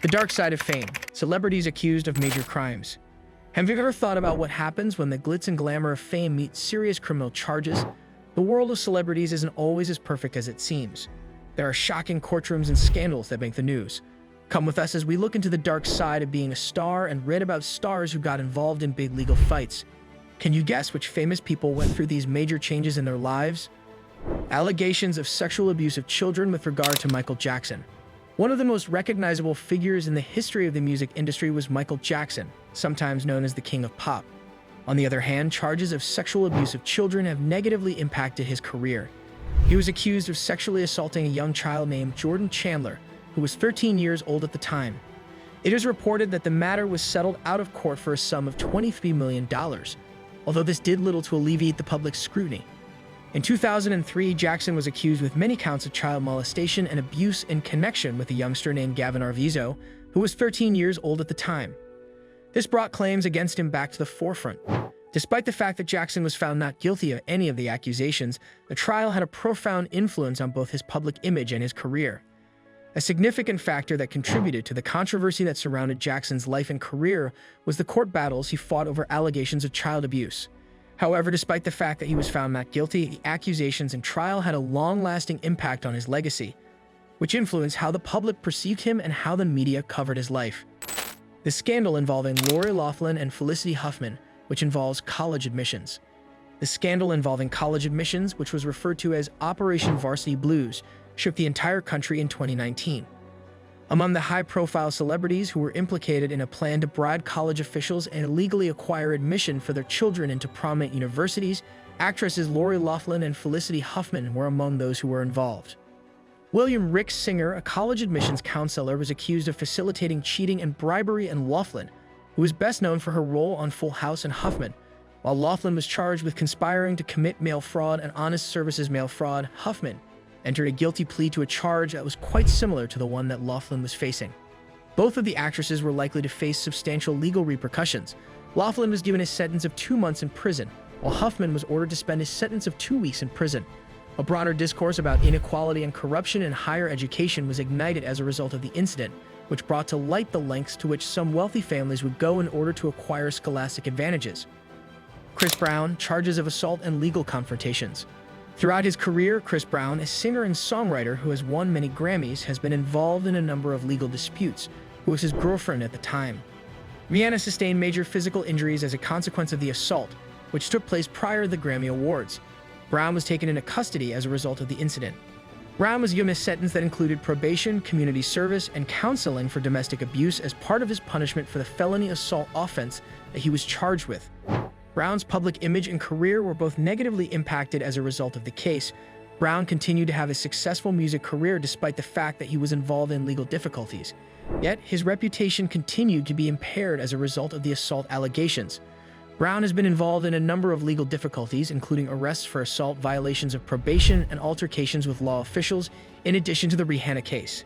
The dark side of fame. Celebrities accused of major crimes. Have you ever thought about what happens when the glitz and glamour of fame meet serious criminal charges? The world of celebrities isn't always as perfect as it seems. There are shocking courtrooms and scandals that make the news. Come with us as we look into the dark side of being a star and read about stars who got involved in big legal fights. Can you guess which famous people went through these major changes in their lives? Allegations of sexual abuse of children with regard to Michael Jackson. One of the most recognizable figures in the history of the music industry was Michael Jackson, sometimes known as the King of Pop. On the other hand, charges of sexual abuse of children have negatively impacted his career. He was accused of sexually assaulting a young child named Jordan Chandler, who was 13 years old at the time. It is reported that the matter was settled out of court for a sum of $23 million, although this did little to alleviate the public's scrutiny. In 2003, Jackson was accused with many counts of child molestation and abuse in connection with a youngster named Gavin Arvizo, who was 13 years old at the time. This brought claims against him back to the forefront. Despite the fact that Jackson was found not guilty of any of the accusations, the trial had a profound influence on both his public image and his career. A significant factor that contributed to the controversy that surrounded Jackson's life and career was the court battles he fought over allegations of child abuse. However, despite the fact that he was found not guilty, the accusations and trial had a long-lasting impact on his legacy, which influenced how the public perceived him and how the media covered his life. The scandal involving Lori Loughlin and Felicity Huffman, which involves college admissions. The scandal involving college admissions, which was referred to as Operation Varsity Blues, shook the entire country in 2019. Among the high-profile celebrities who were implicated in a plan to bribe college officials and illegally acquire admission for their children into prominent universities, actresses Lori Loughlin and Felicity Huffman were among those who were involved. William Rick Singer, a college admissions counselor, was accused of facilitating cheating and bribery, and Loughlin, who is best known for her role on Full House and Huffman. While Loughlin was charged with conspiring to commit mail fraud and honest services mail fraud, Huffman entered a guilty plea to a charge that was quite similar to the one that Loughlin was facing. Both of the actresses were likely to face substantial legal repercussions. Loughlin was given a sentence of 2 months in prison, while Huffman was ordered to spend a sentence of 2 weeks in prison. A broader discourse about inequality and corruption in higher education was ignited as a result of the incident, which brought to light the lengths to which some wealthy families would go in order to acquire scholastic advantages. Chris Brown, charges of assault and legal confrontations. Throughout his career, Chris Brown, a singer and songwriter who has won many Grammys, has been involved in a number of legal disputes, who was his girlfriend at the time. Rihanna sustained major physical injuries as a consequence of the assault, which took place prior to the Grammy Awards. Brown was taken into custody as a result of the incident. Brown was given a sentence that included probation, community service, and counseling for domestic abuse as part of his punishment for the felony assault offense that he was charged with. Brown's public image and career were both negatively impacted as a result of the case. Brown continued to have a successful music career despite the fact that he was involved in legal difficulties. Yet, his reputation continued to be impaired as a result of the assault allegations. Brown has been involved in a number of legal difficulties, including arrests for assault, violations of probation, and altercations with law officials, in addition to the Rihanna case.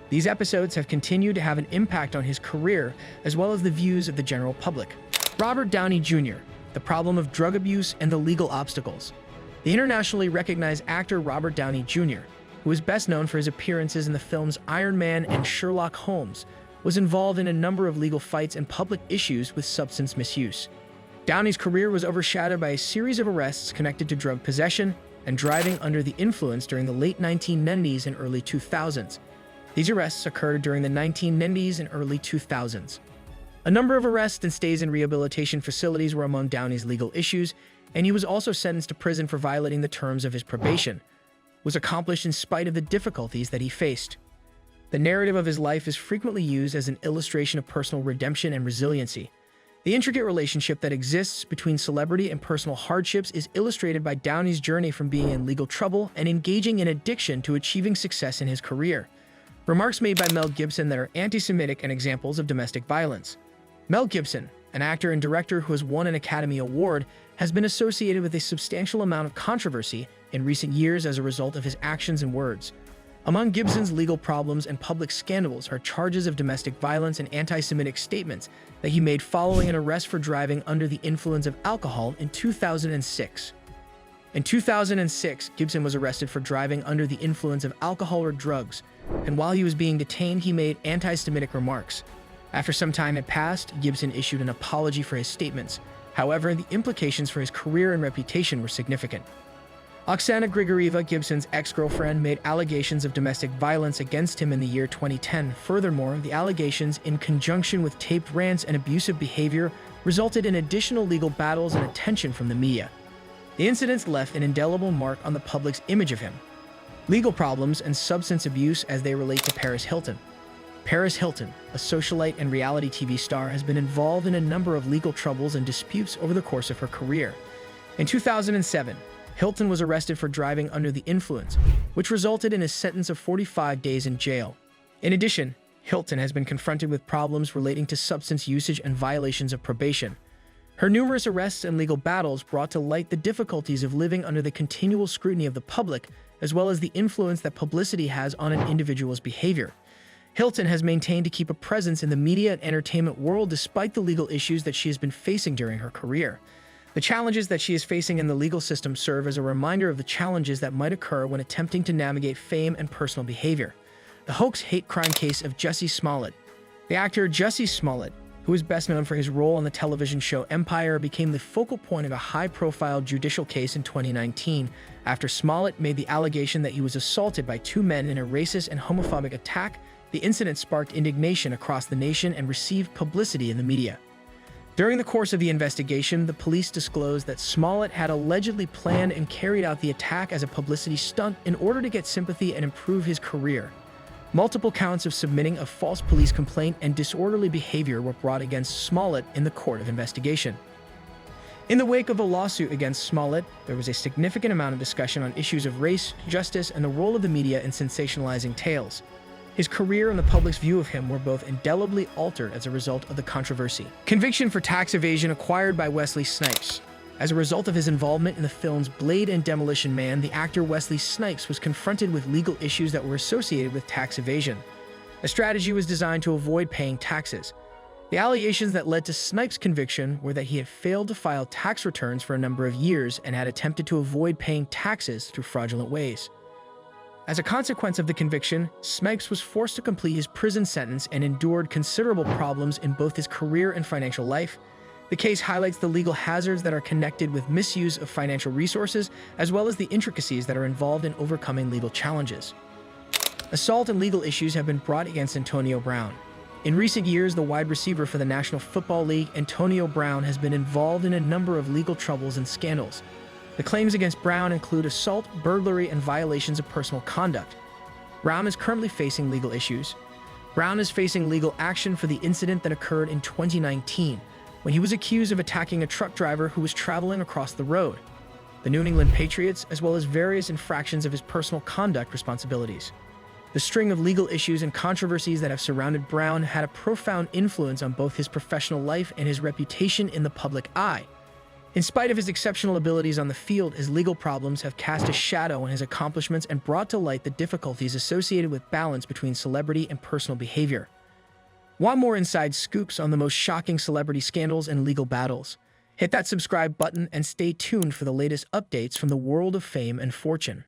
These episodes have continued to have an impact on his career, as well as the views of the general public. Robert Downey Jr., the problem of drug abuse and the legal obstacles. The internationally recognized actor Robert Downey Jr., who is best known for his appearances in the films Iron Man and Sherlock Holmes, was involved in a number of legal fights and public issues with substance misuse. Downey's career was overshadowed by a series of arrests connected to drug possession and driving under the influence during the late 1990s and early 2000s. These arrests occurred during the 1990s and early 2000s. A number of arrests and stays in rehabilitation facilities were among Downey's legal issues, and he was also sentenced to prison for violating the terms of his probation. It was accomplished in spite of the difficulties that he faced. The narrative of his life is frequently used as an illustration of personal redemption and resiliency. The intricate relationship that exists between celebrity and personal hardships is illustrated by Downey's journey from being in legal trouble and engaging in addiction to achieving success in his career. Remarks made by Mel Gibson that are anti-Semitic and examples of domestic violence. Mel Gibson, an actor and director who has won an Academy Award, has been associated with a substantial amount of controversy in recent years as a result of his actions and words. Among Gibson's legal problems and public scandals are charges of domestic violence and anti-Semitic statements that he made following an arrest for driving under the influence of alcohol in 2006. In 2006, Gibson was arrested for driving under the influence of alcohol or drugs, and while he was being detained, he made anti-Semitic remarks. After some time had passed, Gibson issued an apology for his statements. However, the implications for his career and reputation were significant. Oksana Grigorieva, Gibson's ex-girlfriend, made allegations of domestic violence against him in the year 2010. Furthermore, the allegations, in conjunction with taped rants and abusive behavior, resulted in additional legal battles and attention from the media. The incidents left an indelible mark on the public's image of him. Legal problems and substance abuse as they relate to Paris Hilton. Paris Hilton, a socialite and reality TV star, has been involved in a number of legal troubles and disputes over the course of her career. In 2007, Hilton was arrested for driving under the influence, which resulted in a sentence of 45 days in jail. In addition, Hilton has been confronted with problems relating to substance usage and violations of probation. Her numerous arrests and legal battles brought to light the difficulties of living under the continual scrutiny of the public, as well as the influence that publicity has on an individual's behavior. Hilton has maintained to keep a presence in the media and entertainment world despite the legal issues that she has been facing during her career. The challenges that she is facing in the legal system serve as a reminder of the challenges that might occur when attempting to navigate fame and personal behavior. The hoax hate crime case of Jussie Smollett. The actor Jussie Smollett, who is best known for his role on the television show Empire, became the focal point of a high-profile judicial case in 2019 after Smollett made the allegation that he was assaulted by two men in a racist and homophobic attack. The incident sparked indignation across the nation and received publicity in the media. During the course of the investigation, the police disclosed that Smollett had allegedly planned and carried out the attack as a publicity stunt in order to get sympathy and improve his career. Multiple counts of submitting a false police complaint and disorderly behavior were brought against Smollett in the court of investigation. In the wake of the lawsuit against Smollett, there was a significant amount of discussion on issues of race, justice, and the role of the media in sensationalizing tales. His career and the public's view of him were both indelibly altered as a result of the controversy. Conviction for tax evasion acquired by Wesley Snipes. As a result of his involvement in the films Blade and Demolition Man, the actor Wesley Snipes was confronted with legal issues that were associated with tax evasion. A strategy was designed to avoid paying taxes. The allegations that led to Snipes' conviction were that he had failed to file tax returns for a number of years and had attempted to avoid paying taxes through fraudulent ways. As a consequence of the conviction, Snipes was forced to complete his prison sentence and endured considerable problems in both his career and financial life. The case highlights the legal hazards that are connected with misuse of financial resources, as well as the intricacies that are involved in overcoming legal challenges. Assault and legal issues have been brought against Antonio Brown. In recent years, the wide receiver for the National Football League, Antonio Brown, has been involved in a number of legal troubles and scandals. The claims against Brown include assault, burglary, and violations of personal conduct. Brown is currently facing legal issues. Brown is facing legal action for the incident that occurred in 2019, when he was accused of attacking a truck driver who was traveling across the road. The New England Patriots, as well as various infractions of his personal conduct responsibilities. The string of legal issues and controversies that have surrounded Brown had a profound influence on both his professional life and his reputation in the public eye. In spite of his exceptional abilities on the field, his legal problems have cast a shadow on his accomplishments and brought to light the difficulties associated with balance between celebrity and personal behavior. Want more inside scoops on the most shocking celebrity scandals and legal battles? Hit that subscribe button and stay tuned for the latest updates from the world of fame and fortune.